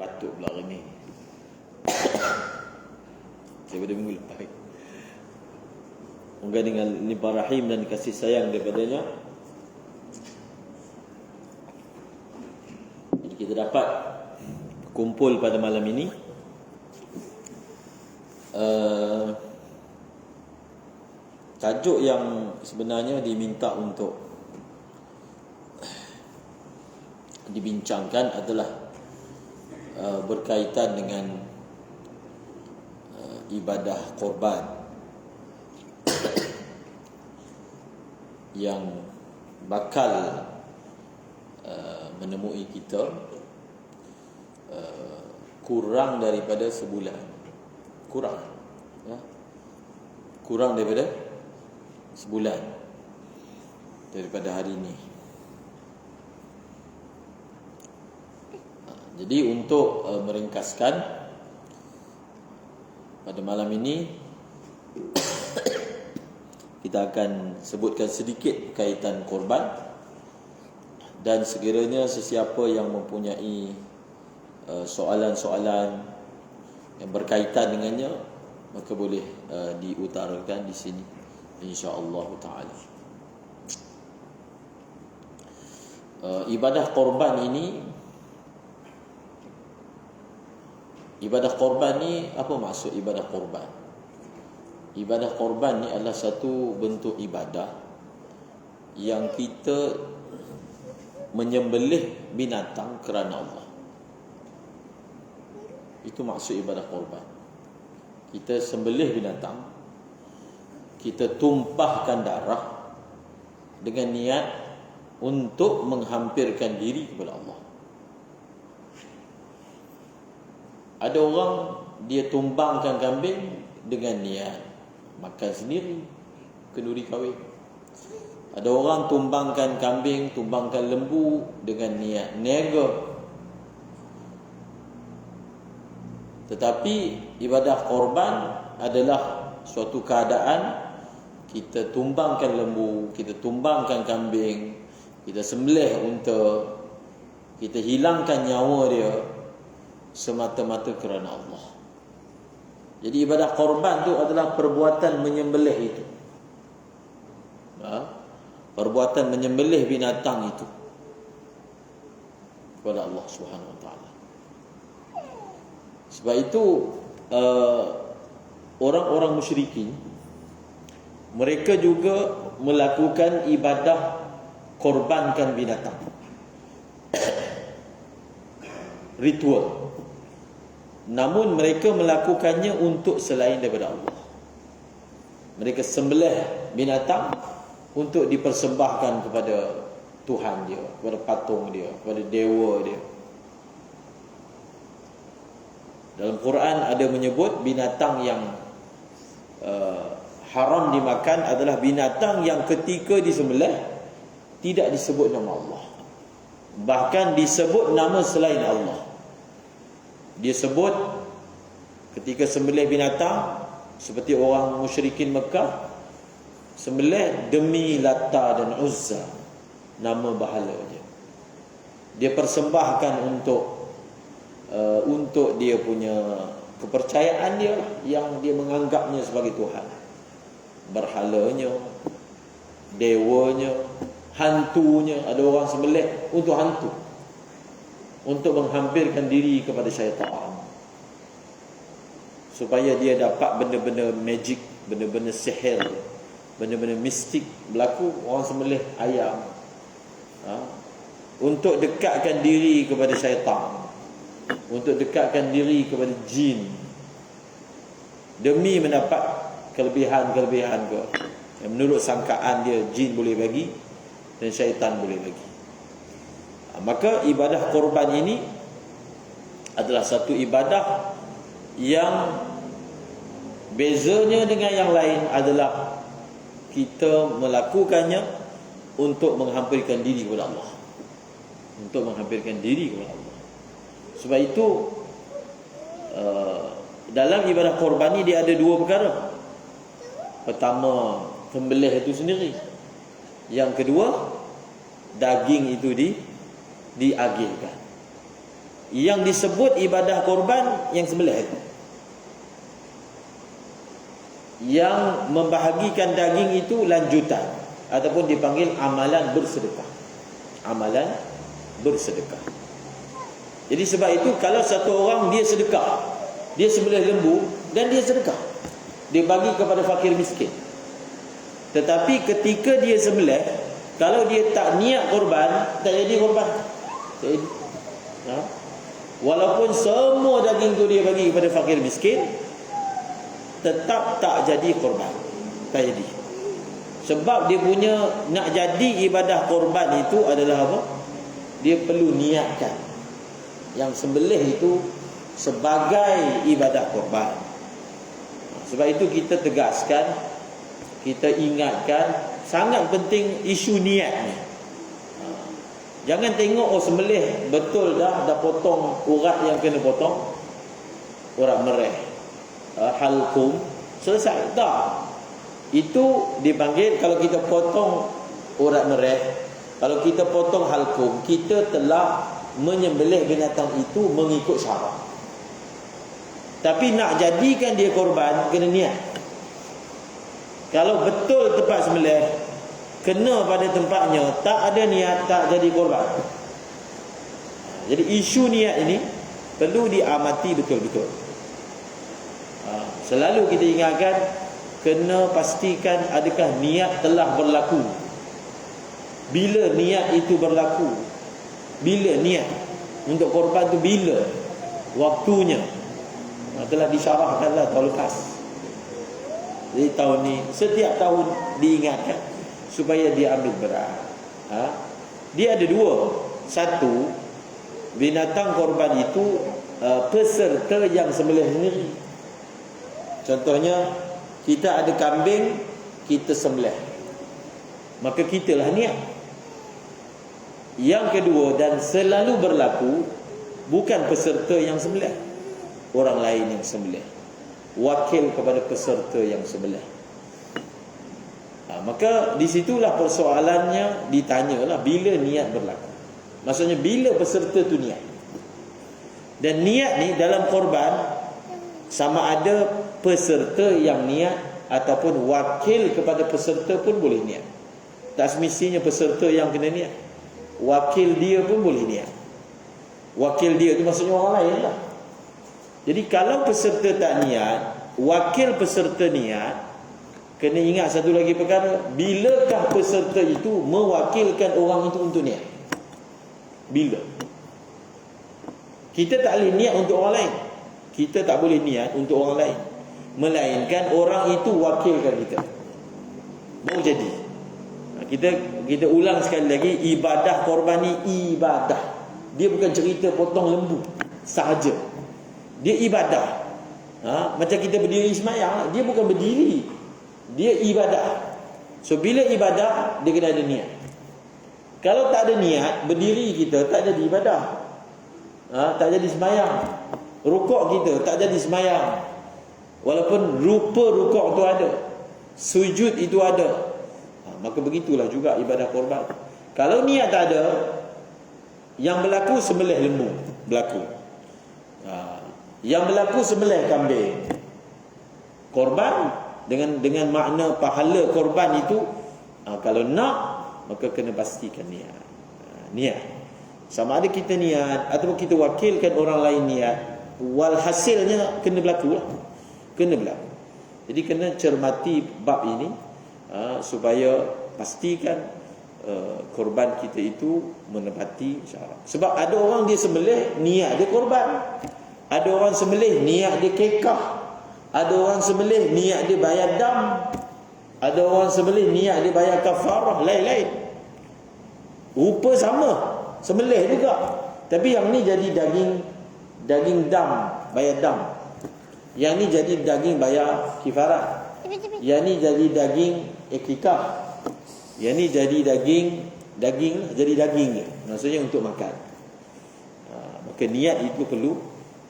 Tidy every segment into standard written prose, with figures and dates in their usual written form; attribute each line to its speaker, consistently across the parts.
Speaker 1: Batuk pula hari ni. Daripada minggu lepas. Moga dengan limpah rahim dan kasih sayang daripadanya, jadi kita dapat kumpul pada malam ini. Tajuk yang sebenarnya diminta untuk dibincangkan adalah berkaitan dengan ibadah korban yang bakal menemui kita kurang daripada sebulan. Kurang daripada sebulan daripada hari ini. Jadi untuk meringkaskan, pada malam ini kita akan sebutkan sedikit berkaitan korban, dan sekiranya sesiapa yang mempunyai soalan-soalan yang berkaitan dengannya, maka boleh diutarakan di sini, insya-Allah taala. Ibadah korban ni, apa maksud ibadah korban? Ibadah korban ni adalah satu bentuk ibadah yang kita menyembelih binatang kerana Allah. Itu maksud ibadah korban. Kita sembelih binatang, kita tumpahkan darah dengan niat untuk menghampirkan diri kepada Allah. Ada orang dia tumbangkan kambing dengan niat makan sendiri, kenduri kahwin. Ada orang tumbangkan kambing, tumbangkan lembu dengan niat niaga. Tetapi ibadah korban adalah suatu keadaan kita tumbangkan lembu, kita tumbangkan kambing, kita sembelih unta, kita hilangkan nyawa dia semata-mata kerana Allah. Jadi ibadah korban tu adalah perbuatan menyembelih itu. Perbuatan menyembelih binatang itu kepada Allah Subhanahu Wa Taala. Sebab itu orang-orang musyrikin, mereka juga melakukan ibadah korbankan binatang, ritual. Namun mereka melakukannya untuk selain daripada Allah. Mereka sembelih binatang untuk dipersembahkan kepada Tuhan dia, kepada patung dia, kepada dewa dia. Dalam Quran ada menyebut binatang yang haram dimakan adalah binatang yang ketika disembelih tidak disebut nama Allah, bahkan disebut nama selain Allah. Dia sebut ketika sembelih binatang, seperti orang musyrikin Mekah, sembelih demi Lata dan Uzza, nama bahala dia. Dia persembahkan untuk dia punya kepercayaan dia yang dia menganggapnya sebagai Tuhan. Berhalanya, dewanya, hantunya. Ada orang sembelih untuk hantu, untuk menghampirkan diri kepada syaitan, supaya dia dapat benda-benda magic, benda-benda sihir, benda-benda mistik berlaku. Orang sembelih ayam untuk dekatkan diri kepada syaitan, untuk dekatkan diri kepada jin, demi mendapat kelebihan-kelebihan yang menurut sangkaan dia jin boleh bagi dan syaitan boleh bagi. Maka ibadah korban ini adalah satu ibadah yang bezanya dengan yang lain adalah kita melakukannya untuk menghampirkan diri kepada Allah. Untuk menghampirkan diri kepada Allah. Sebab itu dalam ibadah korban ini dia ada dua perkara. Pertama, sembelih itu sendiri. Yang kedua, daging itu diagihkan. yang disebut ibadah korban yang sembelih itu. Yang membahagikan daging itu lanjutan ataupun dipanggil amalan bersedekah. Amalan bersedekah. Jadi sebab itu kalau satu orang dia sedekah, dia sembelih lembu dan dia sedekah, dia bagi kepada fakir miskin. Tetapi ketika dia sembelih, kalau dia tak niat korban, tak jadi korban. Tak jadi. Walaupun semua daging tu dia bagi kepada fakir miskin, tetap tak jadi korban. Tak jadi. Sebab dia punya nak jadi ibadah korban itu adalah apa? Dia perlu niatkan yang sembelih itu sebagai ibadah korban. Sebab itu kita tegaskan, kita ingatkan, sangat penting isu niat ni. Jangan tengok sembelih betul dah potong urat yang kena potong, urat mereh, halqum, selesai. Tak. Itu dipanggil, kalau kita potong urat mereh, kalau kita potong halqum, kita telah menyembelih binatang itu mengikut syarak. Tapi nak jadikan dia korban, kena niat. Kalau betul tempat sembelih kena pada tempatnya, tak ada niat, tak jadi korban. Jadi isu niat ini perlu diamati betul-betul. Selalu kita ingatkan, kena pastikan adakah niat telah berlaku. Bila niat itu berlaku? Bila niat untuk korban tu bila? Waktunya telah disyarahkanlah tahun lepas. Jadi tahun ni, setiap tahun diingatkan supaya dia ambil berat. Dia ada dua. Satu, binatang korban itu peserta yang sembelih sendiri. Contohnya, kita ada kambing, kita sembelih, maka kitalah niat. Yang kedua, dan selalu berlaku, bukan peserta yang sembelih, orang lain yang sembelih, wakil kepada peserta yang sembelih. Maka disitulah persoalannya, ditanyalah bila niat berlaku. Maksudnya bila peserta tu niat. Dan niat ni dalam korban, sama ada peserta yang niat ataupun wakil kepada peserta pun boleh niat. Tak semestinya peserta yang kena niat, wakil dia pun boleh niat. Wakil dia tu maksudnya orang lain lah. Jadi kalau peserta tak niat, wakil peserta niat, kena ingat satu lagi perkara, bilakah peserta itu mewakilkan orang itu untuk niat? Bila? Kita tak boleh niat untuk orang lain, kita tak boleh niat untuk orang lain, melainkan orang itu wakilkan kita, baru jadi. Kita ulang sekali lagi, ibadah korban ni ibadah. Dia bukan cerita potong lembu sahaja. Dia ibadah. Macam kita berdiri sembahyang, dia bukan berdiri, dia ibadah. So bila ibadah, dia kena ada niat. Kalau tak ada niat, berdiri kita tak jadi ibadah, tak jadi sembahyang. Rukuk kita tak jadi sembahyang, walaupun rupa rukuk tu ada, sujud itu ada. Maka begitulah juga ibadah korban. Kalau niat tak ada, yang berlaku sembelih lembu berlaku, yang berlaku sembelih kambing. Korban dengan makna pahala korban itu, kalau nak, maka kena pastikan niat. Niat sama ada kita niat ataupun kita wakilkan orang lain niat, walhasilnya kena berlaku lah. Kena berlaku. Jadi kena cermati bab ini, supaya pastikan korban kita itu menepati syarat. Sebab ada orang dia sembelih niat dia korban, ada orang sembelih niat dia kekah, ada orang sembelih niat dia bayar dam, ada orang sembelih niat dia bayar kafarah, lain-lain. Rupa sama, sembelih juga, tapi yang ni jadi daging dam, bayar dam. Yang ni jadi daging bayar kifarah. Yang ni jadi daging iktikaf. Yang ni jadi daging jadi daging, maksudnya untuk makan. Maka niat itu perlu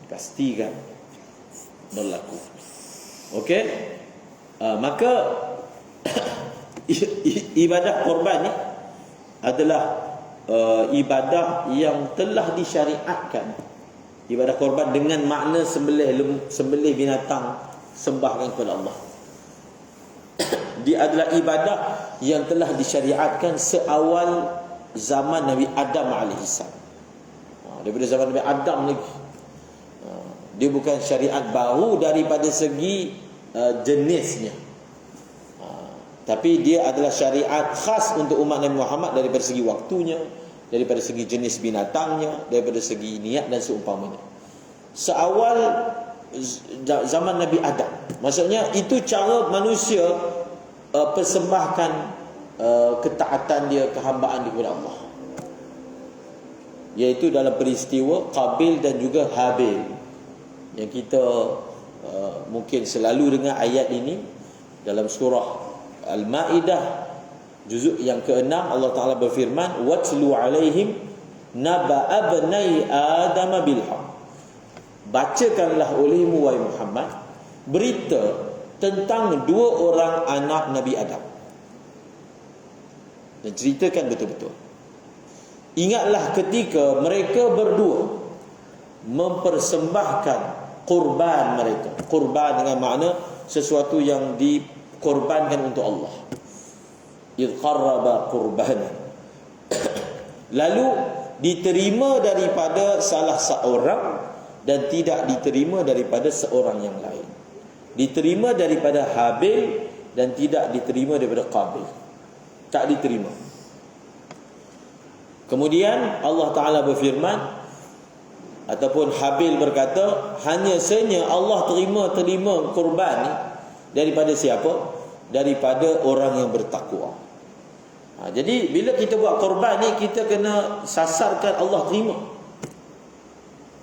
Speaker 1: pastikan berlaku. Okey? Maka ibadah korban ni adalah ibadah yang telah disyariatkan Ibadah korban dengan makna sembelih binatang, sembahkan kepada Allah. Dia adalah ibadah yang telah disyariatkan seawal zaman Nabi Adam AS. Daripada zaman Nabi Adam lagi. Dia bukan syariat baru daripada segi jenisnya, tapi dia adalah syariat khas untuk umat Nabi Muhammad daripada segi waktunya, daripada segi jenis binatangnya, daripada segi niat dan seumpamanya. Seawal zaman Nabi Adam. Maksudnya itu cara manusia persembahkan ketaatan dia, kehambaan dia kepada Allah, iaitu dalam peristiwa Qabil dan juga Habil, yang kita mungkin selalu dengar ayat ini dalam surah Al-Ma'idah juzuk yang ke-6. Allah Ta'ala berfirman, watlu alaihim naba'a bnai Adam bilhaq. Bacakanlah olehmu wahai Muhammad berita tentang dua orang anak Nabi Adam, dan ceritakan betul-betul. Ingatlah ketika mereka berdua mempersembahkan kurban mereka. Kurban dengan makna sesuatu yang dikorbankan untuk Allah. Idh qarraba qurbana. Lalu diterima daripada salah seorang dan tidak diterima daripada seorang yang lain. Diterima daripada Habil dan tidak diterima daripada Qabil. Tak diterima. Kemudian Allah Ta'ala berfirman, ataupun Habil berkata, hanya sahaja Allah terima kurban ni daripada siapa? Daripada orang yang bertakwa. Jadi bila kita buat kurban ni, kita kena sasarkan Allah terima.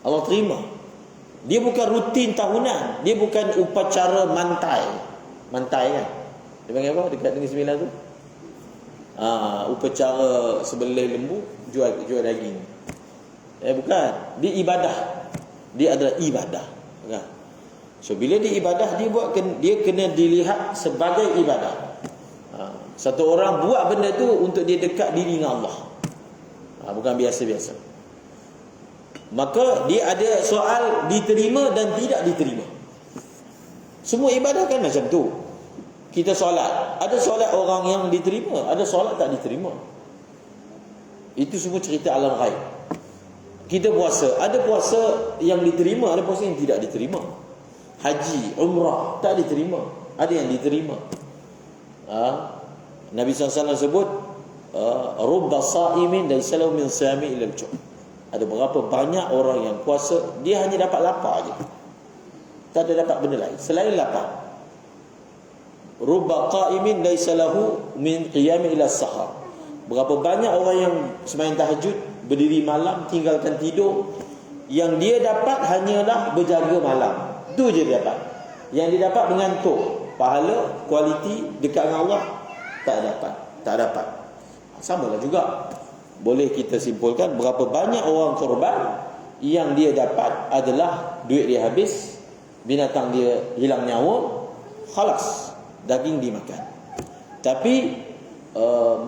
Speaker 1: Allah terima. Dia bukan rutin tahunan. Dia bukan upacara mantai. Mantai kan? Dia panggil apa dekat Negeri Sembilan tu? Upacara sebelih lembu, jual daging. Bukan. Dia ibadah. Dia adalah ibadah. Kan? So bila dia ibadah, dia kena dilihat sebagai ibadah. Satu orang buat benda tu untuk dia dekat diri dengan Allah. Bukan biasa-biasa. Maka dia ada soal diterima dan tidak diterima. Semua ibadah kan macam tu. Kita solat, ada solat orang yang diterima, ada solat tak diterima. Itu semua cerita alam ghaib. Kita puasa, ada puasa yang diterima, ada puasa yang tidak diterima. Haji, umrah tak diterima, ada yang diterima. Nabi SAW sebut, rubba sa'imin laysa lahu min siyami illa al-ju'. Ada berapa banyak orang yang puasa, dia hanya dapat lapar aja, tak ada dapat benda lain selain lapar. Rubba qa'imin laysa lahu min qiyami ila as-sahar. Berapa banyak orang yang sembahyang tahajud, berdiri malam, tinggalkan tidur, yang dia dapat hanyalah berjaga malam. Itu je dia dapat. Yang dia dapat mengantuk. Pahala, kualiti dekat dengan Allah tak dapat. Sama lah juga. Boleh kita simpulkan berapa banyak orang korban yang dia dapat adalah duit dia habis, binatang dia hilang nyawa, khalas, daging dimakan. Tapi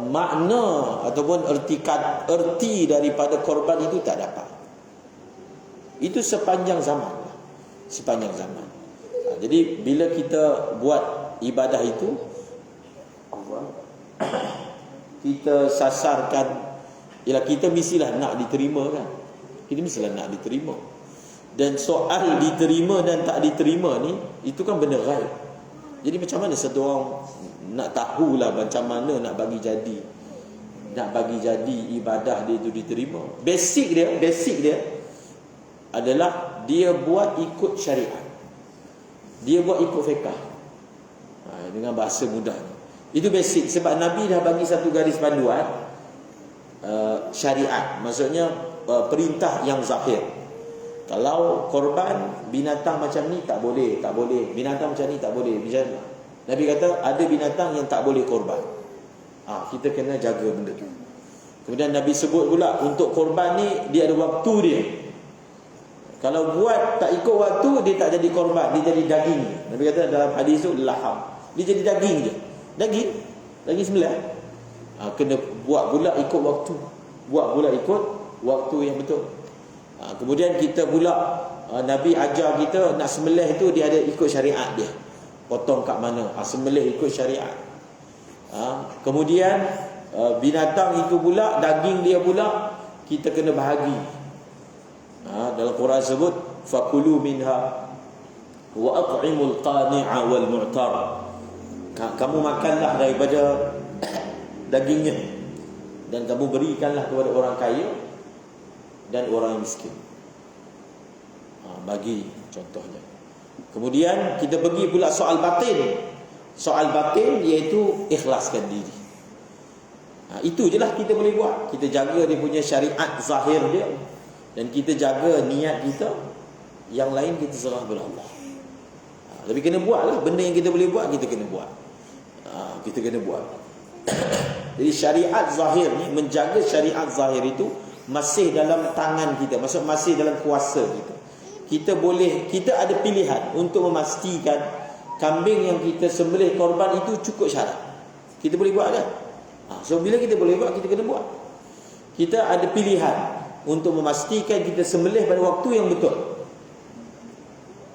Speaker 1: makna ataupun erti daripada korban itu tak dapat. Itu sepanjang zaman. Jadi bila kita buat ibadah itu, kita sasarkan, ialah kita mestilah nak diterima kan. Kita mestilah nak diterima. Dan soal diterima dan tak diterima ni, itu kan benda ghaib. Jadi macam mana satu orang nak tahulah macam mana nak bagi jadi ibadah dia itu diterima. Basic dia adalah dia buat ikut syariat. Dia buat ikut fiqh. Dengan bahasa mudah. Itu basic. Sebab Nabi dah bagi satu garis panduan syariat. Maksudnya perintah yang zahir. Kalau korban binatang macam ni tak boleh. Binatang macam ni tak boleh. Nabi kata ada binatang yang tak boleh korban. Kita kena jaga benda tu. Kemudian Nabi sebut pula untuk korban ni dia ada waktu dia. Kalau buat tak ikut waktu, dia tak jadi korban, dia jadi daging. Nabi kata dalam hadis tu laham. Dia jadi daging je. Daging sembelah. Kena buat pula ikut waktu. Buat pula ikut waktu yang betul. Kemudian kita pula Nabi ajar kita nak sembelih tu dia ada ikut syariat dia. Potong kat mana? Sembelih ikut syariat. Kemudian binatang itu pula, daging dia pula kita kena bahagi. Dalam Quran sebut fakulu minha wa at'imul qani'a wal mu'tar. Kamu makanlah daripada dagingnya dan kamu berikanlah kepada orang kaya dan orang miskin. Bagi contohnya. Kemudian kita pergi pula soal batin. Soal batin iaitu ikhlaskan diri. Itu je lah kita boleh buat. Kita jaga dia punya syariat zahir dia, dan kita jaga niat kita. Yang lain kita serah kepada Allah. Tapi kena buat lah. Benda yang kita boleh buat, kita kena buat. Kita kena buat. Jadi syariat zahir ni, menjaga syariat zahir itu masih dalam tangan kita. Maksud masih dalam kuasa kita. Kita ada pilihan untuk memastikan kambing yang kita sembelih korban itu cukup syarat. Kita boleh buat kan? So bila kita boleh buat, kita kena buat. Kita ada pilihan untuk memastikan kita sembelih pada waktu yang betul.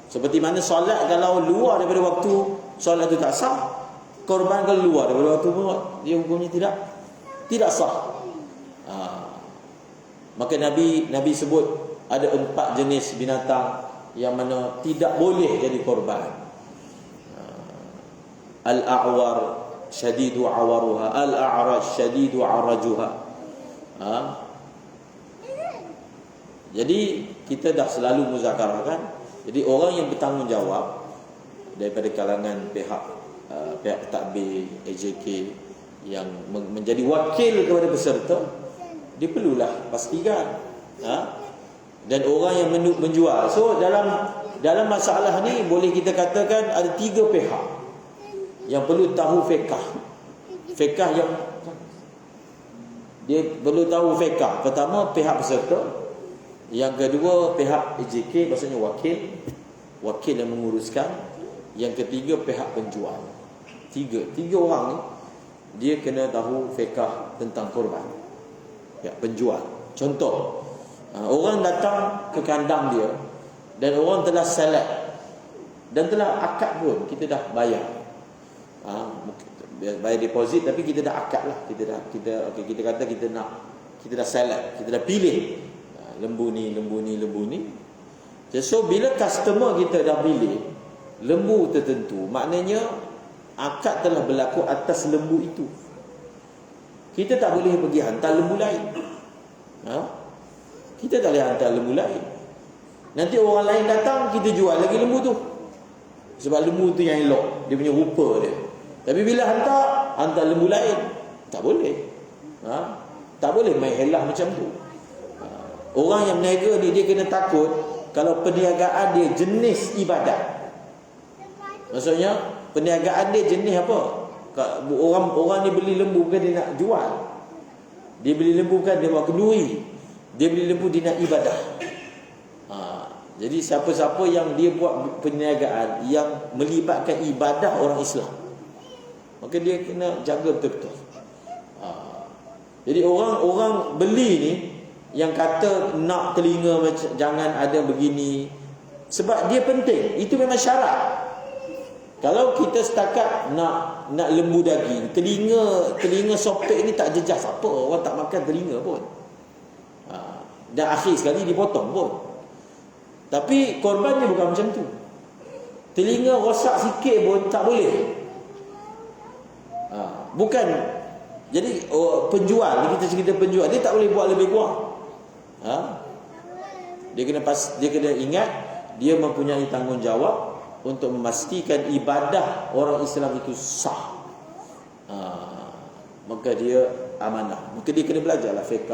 Speaker 1: Seperti mana solat, kalau luar daripada waktu solat itu tak sah. Korban kalau luar daripada waktu pun dia hukumnya tidak sah. Maka Nabi sebut ada 4 jenis binatang yang mana tidak boleh jadi korban. Al-a'war syadidu awaruha, al-a'raj syadidu arajuha. Jadi kita dah selalu muzakarahkan. Jadi orang yang bertanggungjawab daripada kalangan pihak takbir, AJK yang menjadi wakil kepada peserta, dia perlulah pastikan. Dan orang yang menjual. So dalam masalah ni boleh kita katakan ada 3 pihak yang perlu tahu fiqh. Fiqh yang dia perlu tahu fiqh. Pertama pihak peserta, yang kedua pihak AJK, maksudnya wakil yang menguruskan, yang ketiga pihak penjual. Tiga orang ni dia kena tahu fiqh tentang korban. Pihak penjual. Contoh, orang datang ke kandang dia dan orang telah select dan telah akad pun, kita dah bayar. Bayar deposit, tapi kita dah akad lah. Kita kata kita dah select, kita dah pilih lembu ni. So bila customer kita dah pilih lembu tertentu, maknanya akad telah berlaku atas lembu itu. Kita tak boleh pergi hantar lembu lain. Kita tak boleh hantar lembu lain. Nanti orang lain datang, kita jual lagi lembu tu. Sebab lembu tu yang elok, dia punya rupa dia. Tapi bila hantar lembu lain, tak boleh. Tak boleh main helah macam tu. Orang yang berniaga ni, dia kena takut kalau perniagaan dia jenis ibadat. Maksudnya perniagaan dia jenis apa? Orang ni beli lembu bukan dia nak jual. Dia beli lembu bukan dia buat kenduri. Dia beli lembu dia nak ibadah. Jadi siapa-siapa yang dia buat perniagaan yang melibatkan ibadah orang Islam, maka dia kena jaga betul-betul. Jadi orang beli ni yang kata nak telinga macam jangan ada begini, sebab dia penting. Itu memang syarat. Kalau kita setakat nak lembu daging, telinga sopek ni tak jejas apa, orang tak makan telinga pun. Dan akhir sekali dipotong pun. Tapi korbannya bukan macam tu. Telinga rosak sikit pun tak boleh. Bukan. Jadi penjual, kita penjual, dia tak boleh buat lebih kurang. Dia kena ingat dia mempunyai tanggungjawab untuk memastikan ibadah orang Islam itu sah. Maka dia amanah. Maka dia kena belajarlah fiqh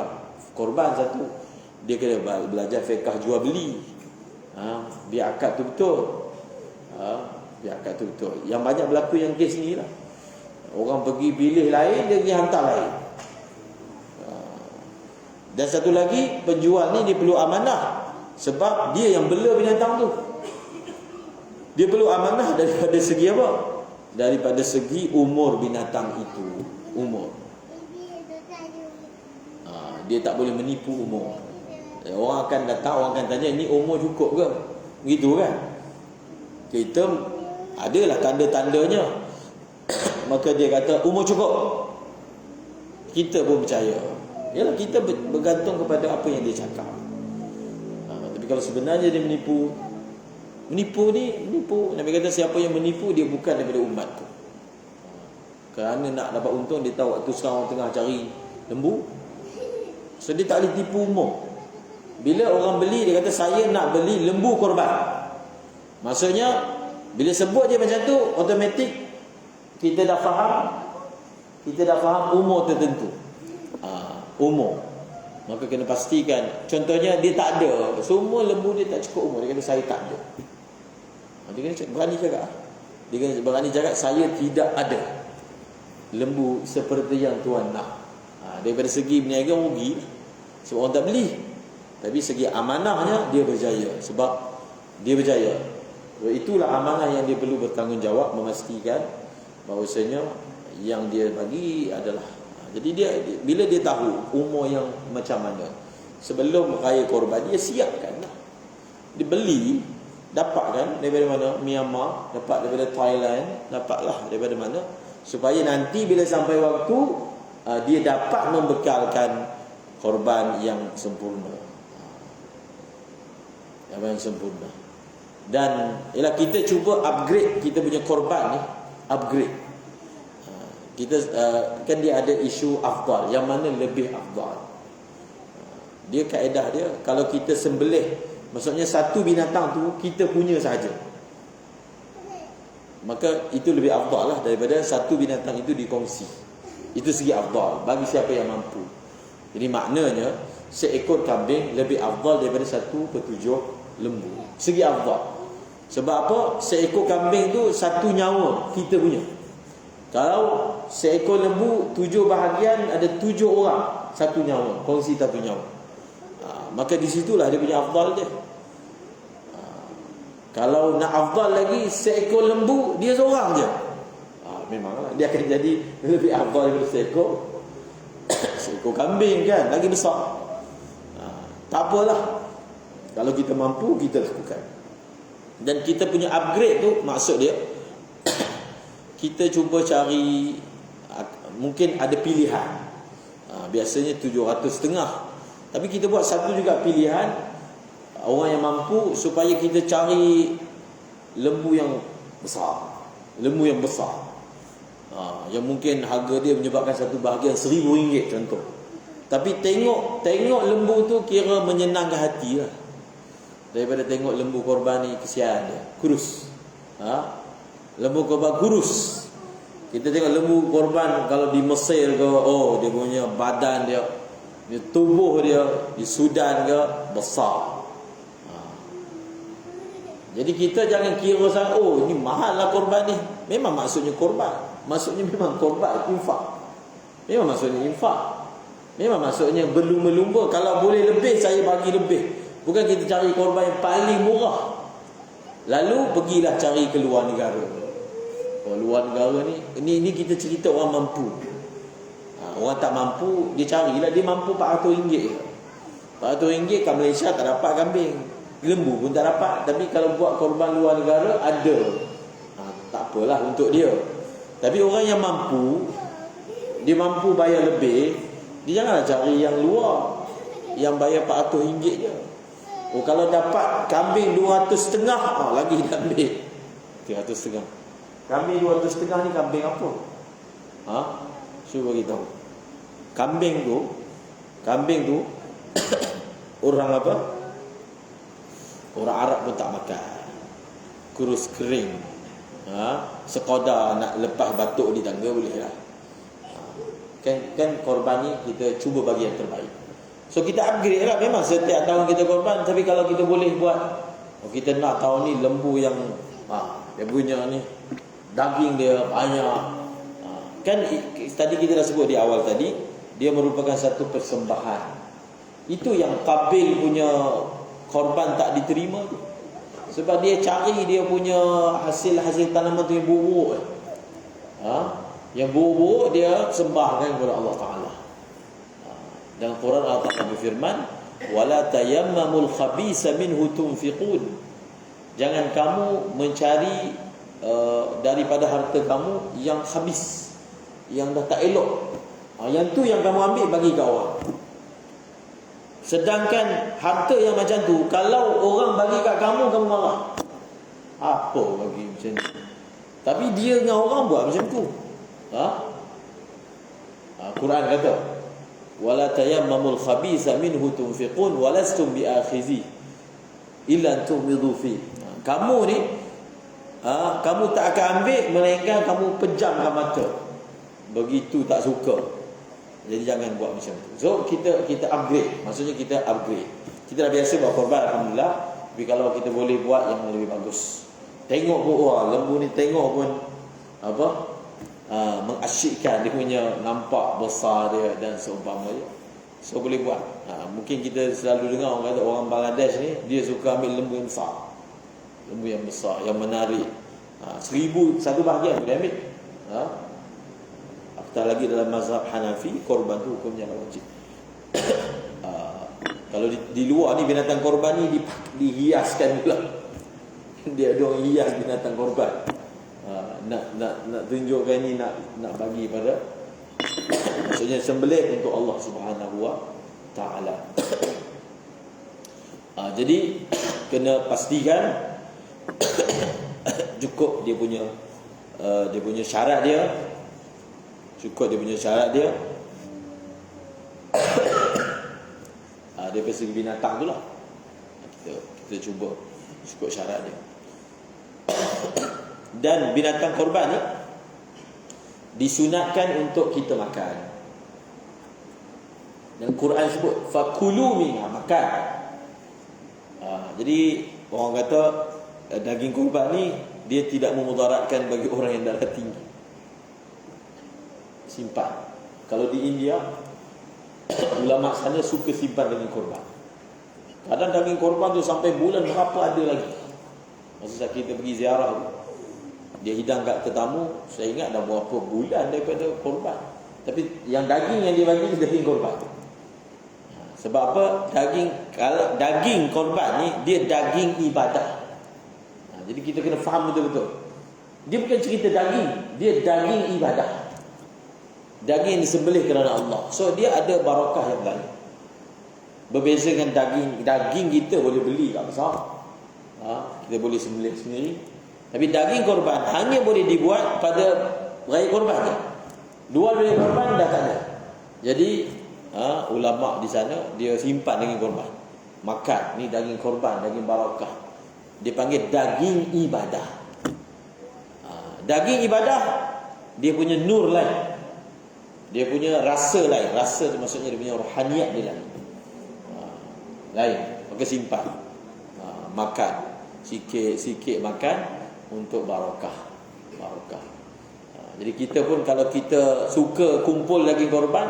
Speaker 1: korban satu. Dia kena belajar fiqh jual beli. Biar akad tu betul. Yang banyak berlaku yang kes ni lah. Orang pergi pilih lain, dia pergi hantar lain. Dan satu lagi, penjual ni dia perlu amanah. Sebab dia yang bela binatang tu. Dia perlu amanah daripada segi apa? Daripada segi umur binatang itu. Umur. Dia tak boleh menipu umur. Orang akan datang, orang akan tanya, ni umur cukup ke? Begitu kan? Kita adalah tanda-tandanya. Maka dia kata umur cukup. Kita pun percaya. Yalah, kita bergantung kepada apa yang dia cakap. Tapi kalau sebenarnya dia menipu Nabi kata siapa yang menipu, dia bukan daripada umat tu. Kerana nak dapat untung, dia tahu waktu sekarang orang tengah cari lembu, so dia tak boleh tipu umur. Bila orang beli, dia kata saya nak beli lembu korban. Maksudnya bila sebut dia macam tu, automatik kita dah faham umur tertentu. Umur. Maka kena pastikan. Contohnya dia tak ada, semua lembu dia tak cukup umur, dia kata saya tak ada. Dia kena berani cakap. Dia kena berani cakap saya tidak ada lembu seperti yang tuan nak. Daripada segi berniaga rugi, sebab orang tak beli. Tapi segi amanahnya dia berjaya, sebab dia berjaya. Itulah amanah yang dia perlu bertanggungjawab, memastikan bahawasanya yang dia bagi adalah. Jadi dia bila dia tahu umur yang macam mana, sebelum raya korban dia siapkan. Dia beli, dapat kan daripada mana? Myanmar, dapat daripada Thailand, dapatlah daripada mana, supaya nanti bila sampai waktu dia dapat membekalkan korban yang sempurna. Yang sempurna. Dan ialah kita cuba upgrade kita punya korban ni, upgrade. Kita kan dia ada isu afdal, yang mana lebih afdal. Dia kaedah dia, kalau kita sembelih, maksudnya satu binatang tu kita punya saja, maka itu lebih afdal lah daripada satu binatang itu dikongsi. Itu segi afdal bagi siapa yang mampu. Jadi maknanya seekor kambing lebih afdal daripada 1/7 lembu. Segi afdal. Sebab apa? Seekor kambing tu satu nyawa kita punya. Kalau seekor lembu 7 bahagian, ada 7 orang satu nyawa, kongsi satu nyawa. Maka di situlah dia punya afdal dia. Kalau nak afdal lagi, seekor lembu dia seorang je, memanglah dia akan jadi lebih afdal daripada seekor kambing kan, lagi besar. Tak apalah, kalau kita mampu kita lakukan. Dan kita punya upgrade tu maksud dia kita cuba cari, mungkin ada pilihan. Biasanya 750, tapi kita buat satu juga pilihan orang yang mampu, supaya kita cari lembu yang besar. Lembu yang besar, yang mungkin harga dia menyebabkan satu bahagian RM1,000 contoh. Tapi tengok lembu tu kira menyenangkan hati lah, daripada tengok lembu korban ni kesian dia, kurus. Lembu korban kurus. Kita tengok lembu korban kalau di Mesir ke, dia punya badan dia, tubuh dia di Sudan ke besar. Jadi kita jangan kira sangat, ini mahal lah korban ni. Memang maksudnya korban, maksudnya memang korban infak. Memang maksudnya infak. Memang maksudnya berlumba-lumba, kalau boleh lebih saya bagi lebih. Bukan kita cari korban yang paling murah lalu pergilah cari ke luar negara. Luar negara ni kita cerita orang mampu. Orang tak mampu, dia carilah, dia mampu RM400. RM400 kat Malaysia tak dapat kambing, lembu pun tak dapat. Tapi kalau buat korban luar negara ada, tak apalah untuk dia. Tapi orang yang mampu, dia mampu bayar lebih, dia janganlah cari yang luar yang bayar RM400 je. Kalau dapat kambing 200.5, lagi dia ambil 300.5. Kambing 200.5 ni kambing apa? Cuba kita tahu. Kambing tu orang apa? Orang Arab pun tak makan. Kurus kering. Sekadar nak lepas batuk di tangga boleh lah. Kan korban ni kita cuba bagi yang terbaik. So kita upgrade lah. Memang setiap tahun kita korban, tapi kalau kita boleh buat, kita nak tahun ni lembu yang dia punya ni daging dia banyak. Kan tadi kita dah sebut di awal tadi, dia merupakan satu persembahan. Itu yang Qabil punya korban tak diterima tu. Sebab dia cari dia punya hasil tanaman tu yang buruk. Yang buruk dia sembahkan kepada Allah Ta'ala. Dalam Quran Allah Ta'ala berfirman, wala tayammamul khabisa minhu tunfiqun. Jangan kamu mencari daripada harta kamu yang habis, yang dah tak elok. Yang tu yang kamu ambil bagi ke orang. Sedangkan harta yang macam tu, kalau orang bagi kat kamu, kamu marah. Apa bagi macam ni? Tapi dia dengan orang buat macam tu. Quran kata, wala tayammamul khabisa minhu tunfiqun walastum biakhizi illa tughmidu fi. Kamu ni kamu tak akan ambil melainkan kamu pejamkan mata. Begitu tak suka. Jadi jangan buat macam tu. So kita upgrade. Maksudnya kita upgrade. Kita dah biasa buat korban, alhamdulillah. Tapi kalau kita boleh buat yang lebih bagus. Tengok pun, wah, lembu ni tengok pun mengasyikkan, dia punya nampak besar dia dan seumpamanya. So boleh buat. Mungkin kita selalu dengar orang kata orang Bangladesh ni dia suka ambil lembu yang besar. Lembu yang besar, yang menarik. 1,000 satu bahagian boleh ambil. Apatah lagi dalam mazhab Hanafi, korban tu hukumnya wajib. Kalau di luar ni binatang korban ni dihiaskan pula. Dia ada orang hias binatang korban. Nak tunjukkan ni, nak bagi pada maksudnya sembelih untuk Allah Subhanahu wa taala. Jadi kena pastikan cukup dia punya syarat dia. Cukup dia punya syarat dia. Dari segi binatang tu lah. Kita cuba cukup syarat dia. Dan binatang korban ni disunatkan untuk kita makan. Dan Quran sebut fakulu minha, makan. Jadi orang kata daging korban ni dia tidak memudaratkan bagi orang yang darah tinggi. Simpan. Kalau di India, ulama sana suka simpan daging korban. Kadang daging korban tu sampai bulan berapa ada lagi. Masa kita pergi ziarah tu, dia hidang kat tetamu, saya ingat dah berapa bulan daripada korban. Tapi yang daging yang dia bagi daging korban. Sebab apa? Kalau daging korban ni dia daging ibadah. Jadi kita kena faham betul-betul. Dia bukan cerita daging, dia daging ibadah. Daging disembelih kerana Allah. So dia ada barakah yang lain. Berbeza dengan daging kita boleh beli kat pasar. Kita boleh sembelih sendiri. Tapi daging korban hanya boleh dibuat pada raya korban je. Luar dari korban dah tak ada. Jadi ulama di sana dia simpan daging korban. Makan ni daging korban, daging barakah. Dia panggil daging ibadah. Daging ibadah dia punya nur lain. Dia punya rasa lain. Rasa tu maksudnya dia punya rohaniat dia lain. Lain. Maka simpan. Makan. Sikit-sikit makan untuk barakah. Jadi kita pun kalau kita suka kumpul daging korban,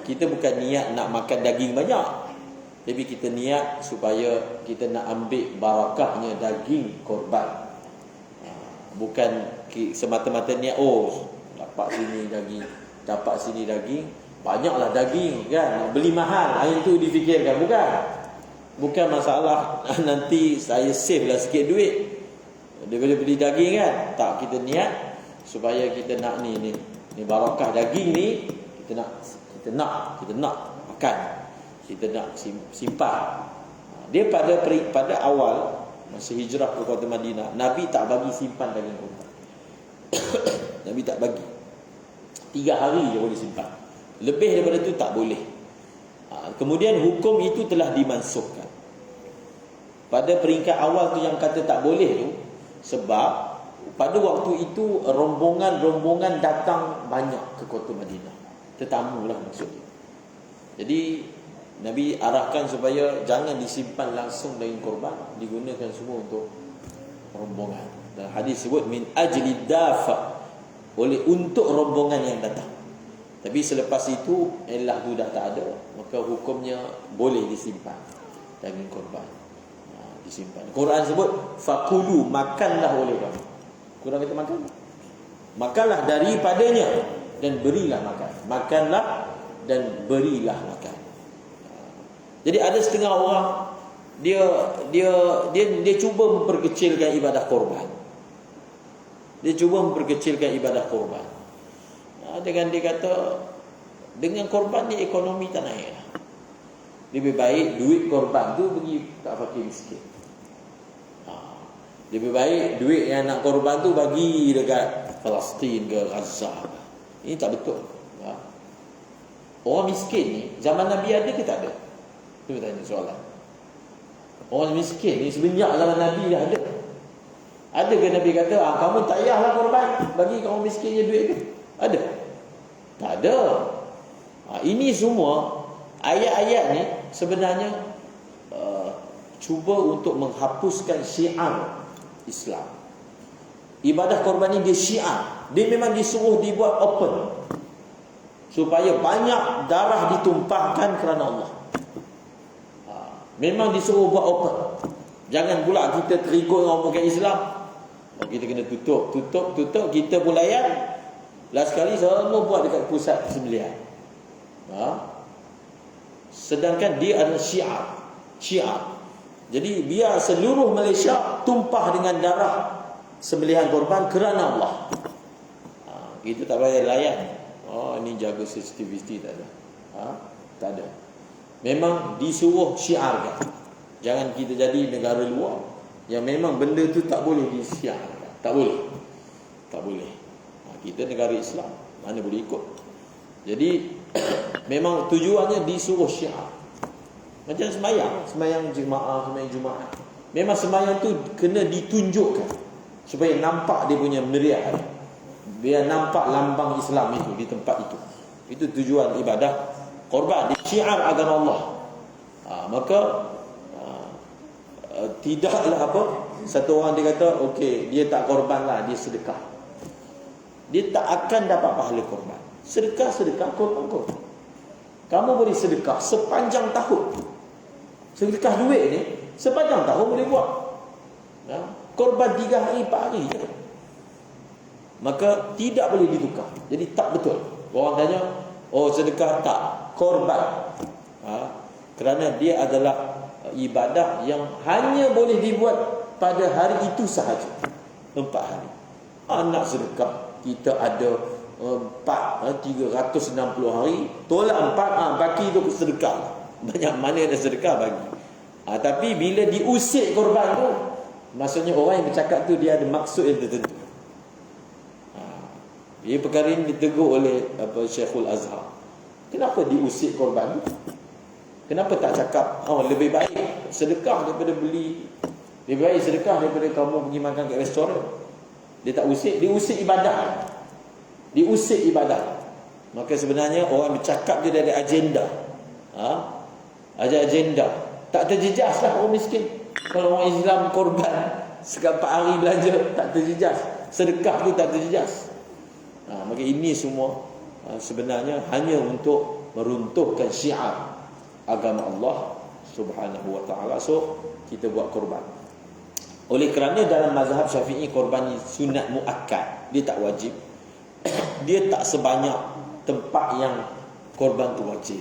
Speaker 1: kita bukan niat nak makan daging banyak. Tapi kita niat supaya kita nak ambil barakahnya daging korban. Bukan semata-mata niat, dapat sini daging, dapat sini daging, banyaklah daging kan, beli mahal, itu difikirkan. Bukan masalah nanti saya save lah sikit duit daripada beli daging kan. Tak, kita niat supaya kita nak ni barakah daging ni, kita nak makan, kita nak simpan. Dia pada awal masa hijrah ke kota Madinah, Nabi tak bagi simpan daging korban. Nabi tak bagi. 3 hari je boleh simpan. Lebih daripada tu tak boleh. Kemudian hukum itu telah dimansuhkan. Pada peringkat awal tu yang kata tak boleh tu, sebab pada waktu itu rombongan datang banyak ke kota Madinah. Tetamu lah maksudnya. Jadi Nabi arahkan supaya jangan disimpan langsung daging korban, digunakan semua untuk rombongan. Dan hadis sebut min ajli dafa, untuk rombongan yang datang. Tapi selepas itu elah tu dah tak ada, maka hukumnya boleh disimpan daging korban. Disimpan. Quran sebut fakulu, makanlah oleh kamu. Quran kata makan. Makanlah daripadanya dan berilah makan. Makanlah dan berilah makan. Jadi ada setengah orang dia cuba memperkecilkan ibadah korban. Dia cuba memperkecilkan ibadah korban. Dengan dia kata, dengan korban ni ekonomi tak naik. Lebih baik duit korban tu bagi tak fakir miskin. Lebih baik duit yang nak korban tu bagi dekat Palestin ke Gaza. Ini tak betul. Orang miskin ni zaman Nabi ada ke tak ada? Itu tanya soalan. Orang miskin ni sebenarnya zaman Nabi dah ada. Ada ke Nabi kata, kamu tak payahlah korban, bagi kaum miskin je duit ke? Ada? Tak ada. Ini semua ayat-ayat ni sebenarnya cuba untuk menghapuskan syiar Islam. Ibadah korban ni dia syiar. Dia memang disuruh dibuat open, supaya banyak darah ditumpahkan kerana Allah. Memang disuruh buat open. Jangan pula kita terikut orang bukan Islam. Kita kena tutup. Kita pun layan. Last sekali semua buat dekat pusat sembelihan. Sedangkan dia adalah syiar. Jadi biar seluruh Malaysia tumpah dengan darah sembelihan korban kerana Allah. Kita tak payah layan. Ini jaga sensitivity tak ada. Tak ada. Memang disuruh syiarkan. Jangan kita jadi negara luar yang memang benda tu tak boleh disiarkan. Tak boleh. Kita negara Islam, mana boleh ikut. Jadi memang tujuannya disuruh syiar. Macam sembahyang jemaah, sembahyang Jumaat. Memang sembahyang tu kena ditunjukkan supaya nampak dia punya meriah. Biar nampak lambang Islam itu di tempat itu. Itu tujuan ibadah korban, syiar agama Allah. Maka tidaklah satu orang dia kata okey, dia tak korban lah, dia sedekah. Dia tak akan dapat pahala korban. Sedekah, korban. Kamu boleh sedekah sepanjang tahun. Sedekah duit ni sepanjang tahun boleh buat. Korban 3 hari 4 hari je. Maka tidak boleh ditukar. Jadi tak betul. Orang tanya, sedekah tak, korban. Kerana dia adalah ibadah yang hanya boleh dibuat pada hari itu sahaja. 4 hari. Nak sedekah, kita ada 360 hari, tolak 4, baki tu sedekah. Banyak mana ada sedekah bagi. Tapi bila diusik korban tu, maksudnya orang yang bercakap tu dia ada maksud yang tertentu. Ia perkara ini ditegur oleh Syekhul Azhar. Kenapa diusik korban tu? Kenapa tak cakap lebih baik sedekah daripada beli, lebih baik sedekah daripada kamu pergi makan kat restoran? Dia tak usik, dia usik ibadah. Diusik ibadah. Maka sebenarnya orang bercakap dia dari agenda. Ada agenda. Tak terjejas lah orang miskin. Kalau orang Islam korban sekali 4 hari belanja, tak terjejas. Sedekah tu tak terjejas. Maka ini semua sebenarnya hanya untuk meruntuhkan syiar agama Allah Subhanahu wa taala. So kita buat korban. Oleh kerana dalam mazhab Syafi'i korban ni sunat muakkad, dia tak wajib. Dia tak sebanyak tempat yang korban tu wajib.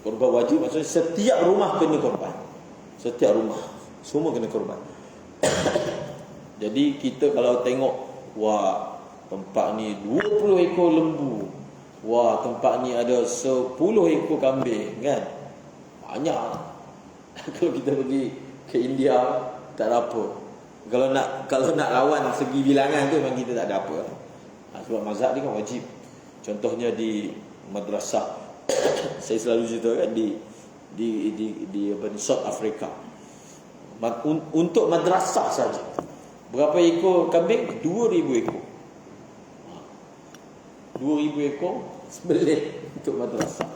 Speaker 1: Korban wajib maksudnya setiap rumah kena korban. Setiap rumah semua kena korban. Jadi kita kalau tengok, tempat ni 20 ekor lembu. Tempat ni ada 10 ekor kambing, kan? Banyak. Kalau kita pergi ke India tak ada apa. Kalau nak lawan segi bilangan tu memang kita tak ada apa. Sebab mazhab ni kan wajib. Contohnya di madrasah saya selalu cerita kan di South Africa. Untuk madrasah saja. Berapa ekor kambing? 2000 ekor. 2000 ekor sembelih untuk madrasah.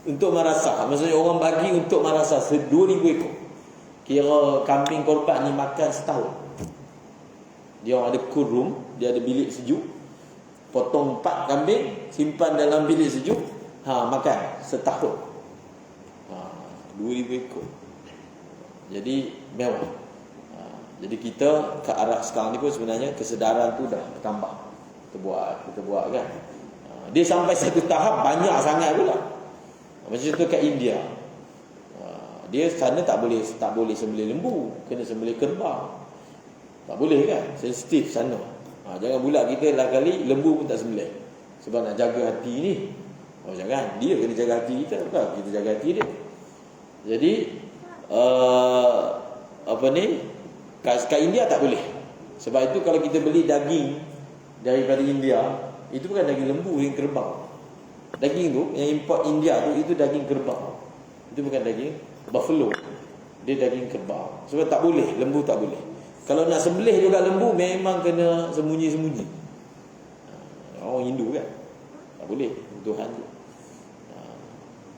Speaker 1: Untuk madrasah, maksudnya orang bagi untuk madrasah 2000 ekor. Kira kambing korban ni makan setahun. Dia orang ada cool room, dia ada bilik sejuk. Potong 4 kambing, simpan dalam bilik sejuk, makan setahun. 2000 ekor. Jadi mewah. Jadi kita ke arah sekarang ni pun sebenarnya kesedaran tu dah bertambah. Kita buat kan. Dia sampai satu tahap banyak sangat pula. Macam tu kat India, dia sana tak boleh sembelih lembu, kena sembelih kerbau. Tak boleh kan, sensitif sana. Jangan pula kita lah kali lembu pun tak sembelih sebab nak jaga hati ni. Jangan, dia kena jaga hati kita, bukan kita jaga hati dia. Jadi kat India tak boleh. Sebab itu kalau kita beli daging daripada India, itu bukan daging lembu, daging kerbau. Daging tu yang import India tu, itu daging kerbau. Itu bukan daging buffalo, dia daging kerbau. Sebab tak boleh, lembu tak boleh. Kalau nak sembelih juga lembu, memang kena sembunyi-sembunyi. Orang Hindu kan, tak boleh, Tuhan tu.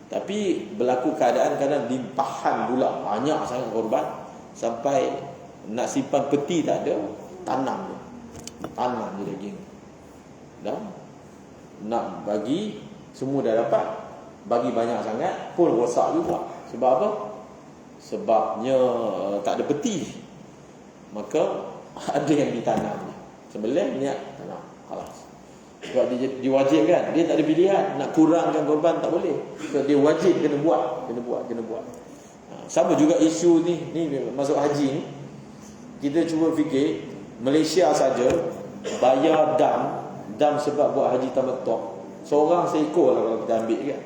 Speaker 1: Tapi berlaku keadaan kadang limpahan pula, banyak sangat korban, sampai nak simpan peti tak ada, tanam je daging. Dan nak bagi, semua dah dapat, bagi banyak sangat pun rosak juga. Sebab apa? Sebabnya tak ada peti. Maka ada yang ditanam, sembelih niat tanam, halas. Sebab dia diwajibkan, dia tak ada pilihan. Nak kurangkan korban tak boleh. Sebab dia wajib, kena buat. Sama juga isu ni masuk haji ni. Kita cuba fikir, Malaysia saja bayar dam sebab buat haji tamattu', seorang seekor lah kalau kita ambil kan.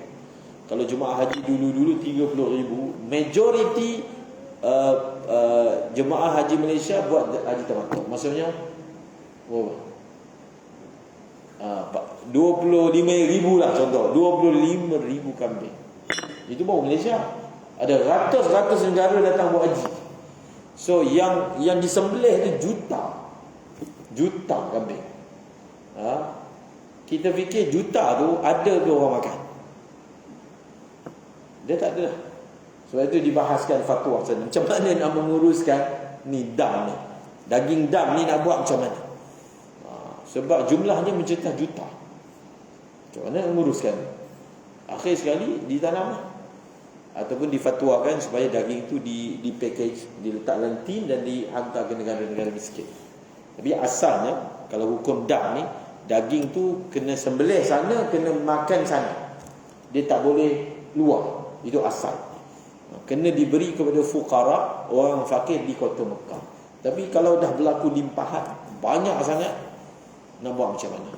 Speaker 1: Kalau jemaah haji dulu 30,000, majoriti jemaah haji Malaysia buat haji tamattu'. Maksudnya berapa? 25,000 lah contoh, 25,000 kambing. Itu baru Malaysia. Ada ratus-ratus negara datang buat haji. So yang disembelih tu juta kambing. Kita fikir juta tu ada ke orang makan? Dia tak ada. Sebab itu dibahaskan fatwa macam mana nak menguruskan ni dam ni. Daging dam ni nak buat macam mana? Sebab jumlahnya mencetak juta. Macam mana menguruskan? Akhir sekali ditanam ataupun difatwakan supaya daging itu di package, diletak dalam tin dan dihantar ke negara-negara miskin. Tapi asalnya kalau hukum dam ni, daging tu kena sembelih sana, kena makan sana. Dia tak boleh luar. Itu asal. Kena diberi kepada fuqara, orang fakir di kota Mekah. Tapi kalau dah berlaku limpahan banyak sangat, nak buat macam mana?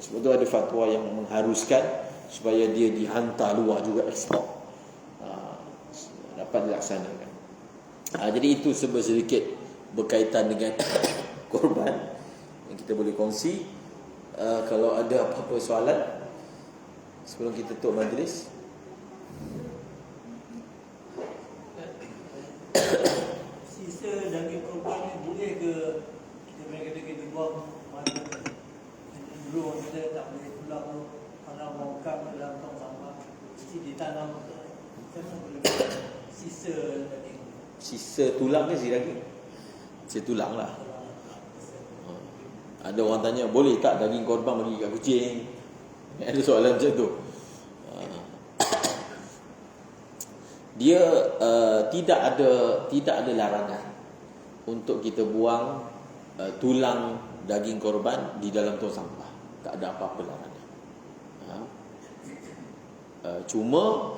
Speaker 1: Sebab tu ada fatwa yang mengharuskan supaya dia dihantar luar juga, ekspor, dapat dilaksanakan. Jadi itu sedikit berkaitan dengan korban yang kita boleh kongsi. Kalau ada apa-apa soalan sebelum kita tutup majlis.
Speaker 2: Sisa daging korban ni boleh ke kita buang mana? Dulu orang kita tak boleh pulang tu, tanam bongkam dalam tong sampah, mesti ditanam. Macam mana boleh sisa daging?
Speaker 1: Sisa tulang ke sisa daging? Sisa tulang lah. Ada orang tanya, boleh tak daging korban bagi kat kucing? Ada soalan macam tu. Dia tidak ada larangan untuk kita buang tulang daging korban di dalam tong sampah. Tak ada apa-apa larangan. Cuma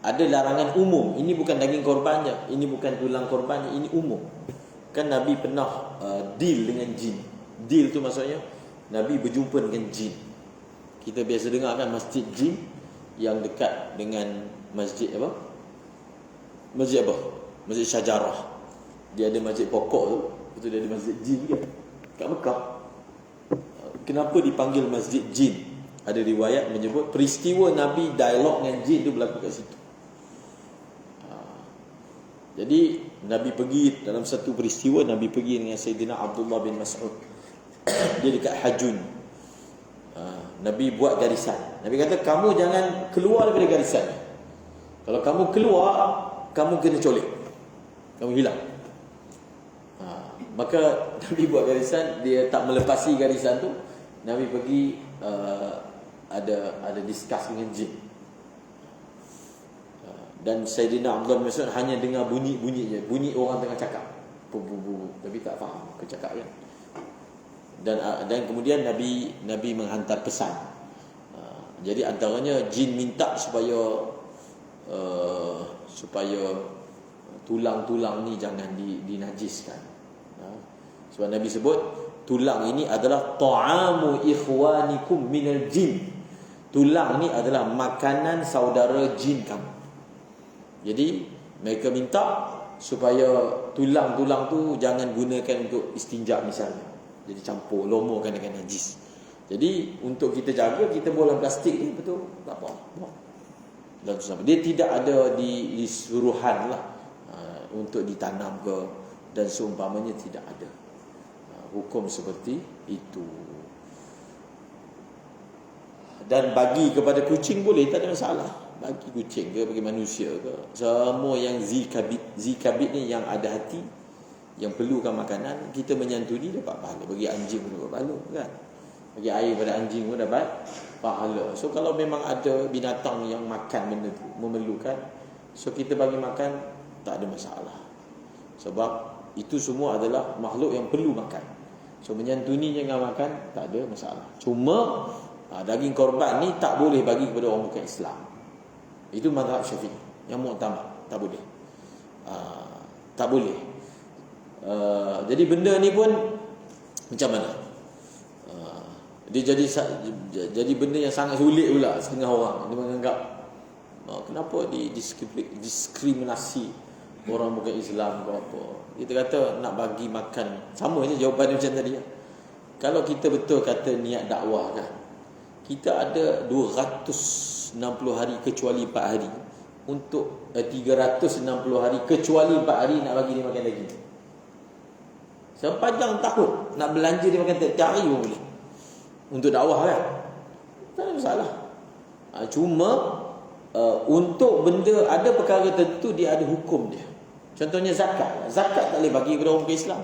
Speaker 1: ada larangan umum. Ini bukan daging korbannya, ini bukan tulang korbannya, ini umum. Kan Nabi pernah deal dengan jin. Deal tu maksudnya Nabi berjumpa dengan jin. Kita biasa dengar kan masjid jin yang dekat dengan masjid apa? Masjid apa? Masjid Syajarah. Dia ada masjid pokok tu, lepas tu dia ada masjid jin kan kat Mekah. Kenapa dipanggil masjid jin? Ada riwayat menyebut peristiwa Nabi dialog dengan jin tu berlaku kat situ. Jadi Nabi pergi dalam satu peristiwa, Nabi pergi dengan Sayyidina Abdullah bin Mas'ud. Dia dekat Hajun. Nabi buat garisan. Nabi kata, kamu jangan keluar daripada garisan. Kalau kamu keluar, kamu kena colik, kamu hilang. Maka Nabi buat garisan, dia tak melepasi garisan tu. Nabi pergi ada discuss dengan jin. Dan Sayyidina Abdullah bin Mas'ud hanya dengar bunyi je, bunyi orang tengah cakap, tapi tak faham kecakap kan. Dan kemudian Nabi menghantar pesan. Jadi antaranya jin minta supaya supaya tulang-tulang ni jangan dinajiskan. Sebab Nabi sebut tulang ini adalah ta'amu ikhwanikum minal jin. Tulang ni adalah makanan saudara jin kamu. Jadi mereka minta supaya tulang-tulang tu jangan gunakan untuk istinja misalnya. Jadi campur lomokan dengan najis. Jadi untuk kita jaga, kita bola plastik ni betul tak apa. Dan dia tidak ada di suruhan lah untuk ditanam ke, dan seumpamanya tidak ada hukum seperti itu. Dan bagi kepada kucing boleh, tak ada masalah. Bagi kucing ke, bagi manusia ke, semua yang zikabit ni yang ada hati, yang perlukan makanan, kita menyantuni dapat pahala. Bagi anjing pun dapat pahala kan. Bagi air pada anjing pun dapat pahala. So kalau memang ada binatang yang makan benda tu, memerlukan, so kita bagi makan, tak ada masalah. Sebab itu semua adalah makhluk yang perlu makan. So menyantuninya dengan makan, tak ada masalah. Cuma daging korban ni tak boleh bagi kepada orang bukan Islam. Itu mazhab Syafi'i yang muktamad, tak boleh. Tak boleh. Jadi benda ni pun macam mana? Dia jadi benda yang sangat sulit pula. Setengah orang dia menganggap kenapa diskriminasi orang bukan Islam ke apa. Kita kata nak bagi makan, sama je jawapan macam tadi. Kalau kita betul kata niat dakwah kan, kita ada 260 hari kecuali 4 hari untuk 360 hari kecuali 4 hari nak bagi dia makan daging. Sepanjang tahun nak belanja dia makan tiap hari pun boleh. Untuk dakwah kan, tak ada masalah. Cuma untuk benda, ada perkara tertentu dia ada hukum dia. Contohnya zakat. Zakat tak boleh bagi kepada orang bukan Islam.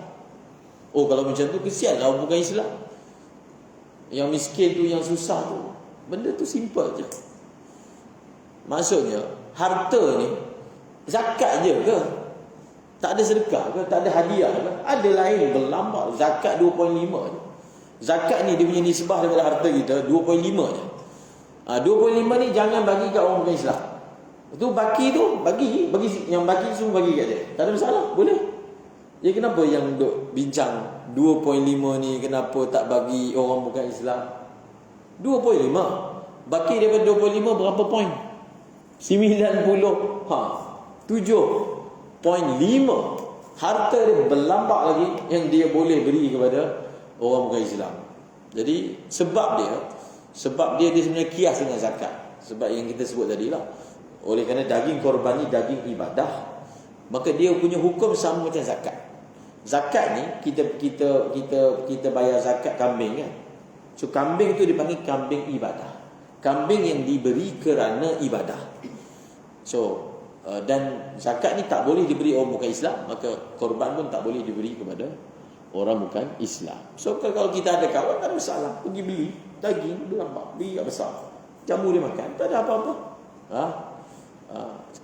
Speaker 1: Oh, kalau macam tu kesian lah orang bukan Islam. Yang miskin tu, yang susah tu, benda tu simple je. Maksudnya harta ni zakat je ke? Tak ada sedekah ke? Tak ada hadiah ke? Ada lain berlambak. Zakat 2.5 je. Zakat ni dia punya nisbah daripada harta kita 2.5 je. 2.5 ni jangan bagi kat orang bukan Islam. Itu baki tu bagi yang baki semua bagi kat dia. Tak ada masalah, boleh. Jadi kenapa yang duk bincang 2.5 ni kenapa tak bagi orang bukan Islam? 2.5. Baki daripada 2.5 berapa poin? 90. 7.5. Harta dia berlambak lagi yang dia boleh beri kepada orang bukan Islam. Jadi sebab dia sebenarnya kias dengan zakat. Sebab yang kita sebut tadi lah. Oleh kerana daging korban ni daging ibadah, maka dia punya hukum sama macam zakat. Zakat ni kita bayar zakat kambing kan. So kambing tu dipanggil kambing ibadah. Kambing yang diberi kerana ibadah. So dan zakat ni tak boleh diberi orang bukan Islam, maka korban pun tak boleh diberi kepada orang bukan Islam. So kalau kita ada kawan, tak ada masalah, pergi beli daging berlambak, beli yang besar, jamu dia makan, tak ada apa-apa.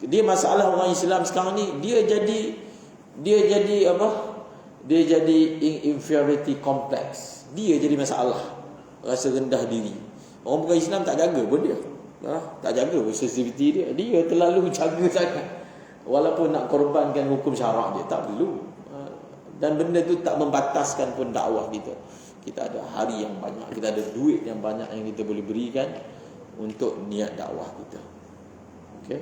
Speaker 1: Dia masalah orang Islam sekarang ni, dia jadi apa? Dia jadi inferiority complex. Dia jadi masalah, rasa rendah diri. Orang bukan Islam tak jaga pun dia. Tak jaga pun sensitivity dia. Dia terlalu jaga sangat. Walaupun nak korbankan hukum syarak dia, tak perlu. Dan benda tu tak membataskan pun dakwah kita. Kita ada hari yang banyak, kita ada duit yang banyak yang kita boleh berikan untuk niat dakwah kita. Okey.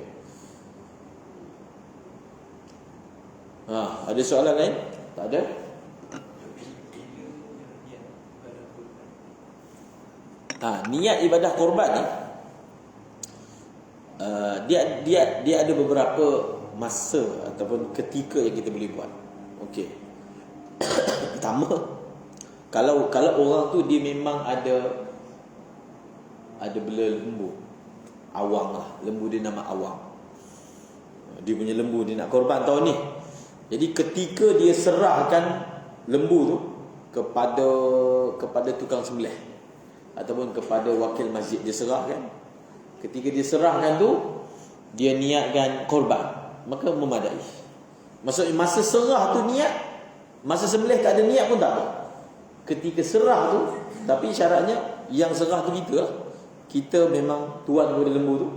Speaker 1: Ada soalan lain? Tak ada? Niat ibadah korban ni dia ada beberapa masa ataupun ketika yang kita boleh buat. Okey. Pertama, kalau orang tu dia memang ada bela lembu, awang lah, lembu dia nama awang, dia punya lembu dia nak korban tahun ni. Jadi ketika dia serahkan lembu tu kepada tukang sembelih ataupun kepada wakil masjid, dia serahkan. Ketika dia serahkan tu, dia niatkan korban, maka memadai. Maksudnya masa serah tu niat, masa sembelih tak ada niat pun tak apa. Ketika serah tu, tapi syaratnya yang serah tu kita lah. Kita memang tuan kepada lembu tu,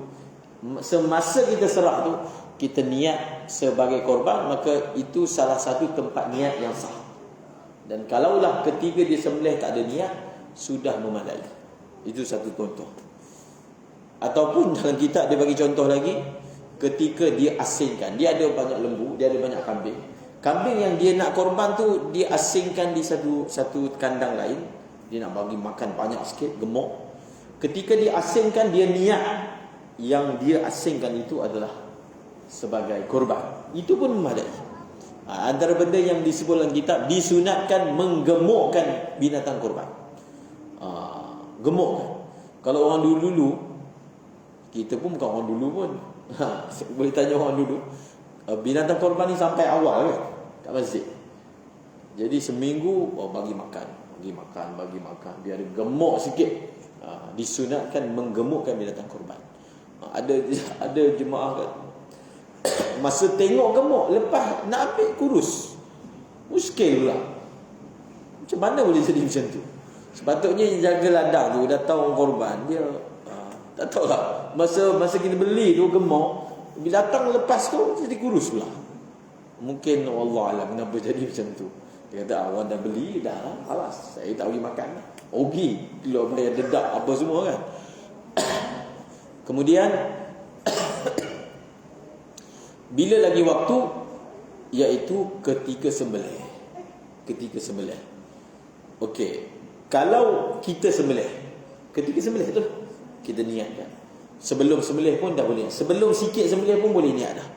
Speaker 1: Semasa kita serah tu, kita niat sebagai korban, maka itu salah satu tempat niat yang sah. Dan kalaulah ketika dia sembelih tak ada niat, sudah memadai. Itu satu contoh. Ataupun dalam kitab dia bagi contoh lagi, ketika dia asingkan, dia ada banyak lembu, dia ada banyak kambing. Kambing yang dia nak korban tu, dia asingkan di satu kandang lain. Dia nak bagi makan banyak sikit, gemuk. Ketika dia asingkan, dia niat yang dia asingkan itu adalah sebagai korban. Itu pun memadai. Antara benda yang disebut dalam kitab, disunatkan menggemukkan binatang korban. Gemukkan. Kalau orang dulu-dulu, kita pun bukan orang dulu pun, boleh tanya orang dulu, binatang korban ni sampai awal kan kat masjid. Jadi seminggu bagi makan, biar dia gemuk sikit. Disunatkan menggemukkan binatang korban. Ada jemaah kan, masa tengok gemuk, lepas nak ambil kurus, muskil pula. Macam mana boleh jadi macam tu? Sepatutnya jaga ladang tu, datang orang korban, dia tak tahulah, masa kita beli tu gemuk, bila datang lepas tu jadi kurus pula. Mungkin Allah alam kenapa jadi macam tu. Dia kata awak dah beli dah lah, alas, saya tak bagi makan lah. Rugi, keluar bayar dedak apa semua kan. Kemudian bila lagi waktu, iaitu ketika sembelih. Okey, kalau kita sembelih, ketika sembelih tu kita niatkan. Sebelum sembelih pun dah boleh. Sebelum sikit sembelih pun boleh niat dah.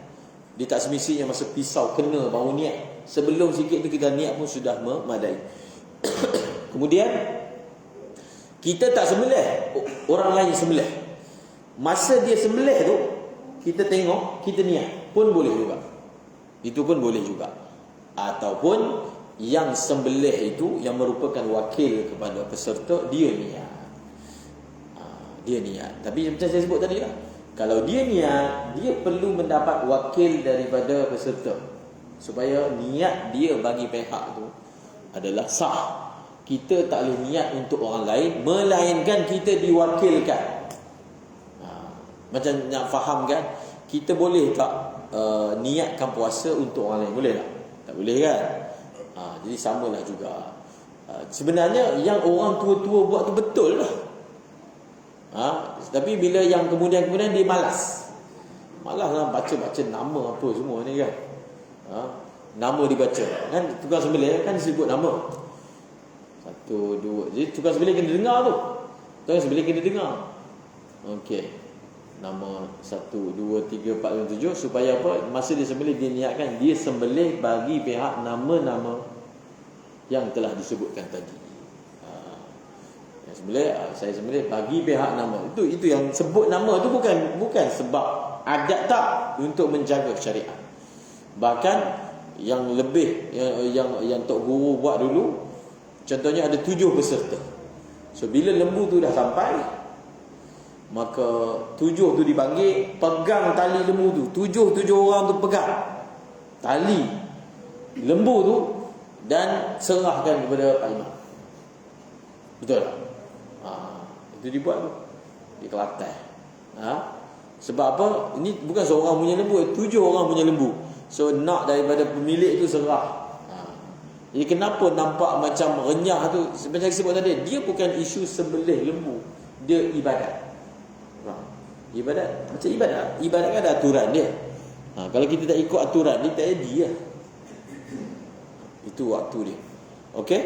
Speaker 1: Dia tak semestinya masa pisau kena baru niat. Sebelum sikit tu kita niat pun sudah memadai. Kemudian kita tak sembelih, orang lain sembelih. Masa dia sembelih tu, kita tengok, kita niat pun boleh juga. Itu pun boleh juga. Ataupun yang sembelih itu, yang merupakan wakil kepada peserta, dia niat. Dia niat. Tapi macam saya sebut tadi lah, kalau dia niat, dia perlu mendapat wakil daripada peserta, supaya niat dia bagi pihak tu adalah sah. Kita tak boleh niat untuk orang lain, melainkan kita diwakilkan. Macam nak faham kan, kita boleh tak niatkan puasa untuk orang lain? Boleh tak? Tak boleh kan? Jadi samalah juga. Sebenarnya yang orang tua-tua buat tu betul lah. Tapi bila yang kemudian dia malas lah baca nama apa semua ni kan. Nama dibaca kan, tukang sembelih kan disebut nama. 1, 2. Jadi tukang sembelih kena dengar tu. Tukang sembelih kena dengar. Okey. Nama 1, 2, 3, 4, 5, 7, supaya apa? Masa dia sembelih, dia niatkan dia sembelih bagi pihak nama-nama yang telah disebutkan tadi. Saya sembelih bagi pihak nama. Itu yang sebut nama tu bukan sebab adat, tak, untuk menjaga syariat. Bahkan yang lebih yang Tok Guru buat dulu, contohnya ada 7 peserta. So bila lembu tu dah sampai, maka 7 tu dipanggil, pegang tali lembu tu. 7 orang tu pegang tali lembu tu dan serahkan kepada Pak Imam. Betul tak? Itu dibuat tu di Kelantan. Sebab apa? Ini bukan seorang punya lembu, 7 orang punya lembu. So nak daripada pemilik tu serah. Jadi kenapa nampak macam renyah tu? Macam saya sebut tadi, dia bukan isu sembelih lembu, dia ibadat. Ibadat macam ibadat kan ada aturan dia. Kalau kita tak ikut aturan ni, tak jadi lah. Itu waktu dia. Okey.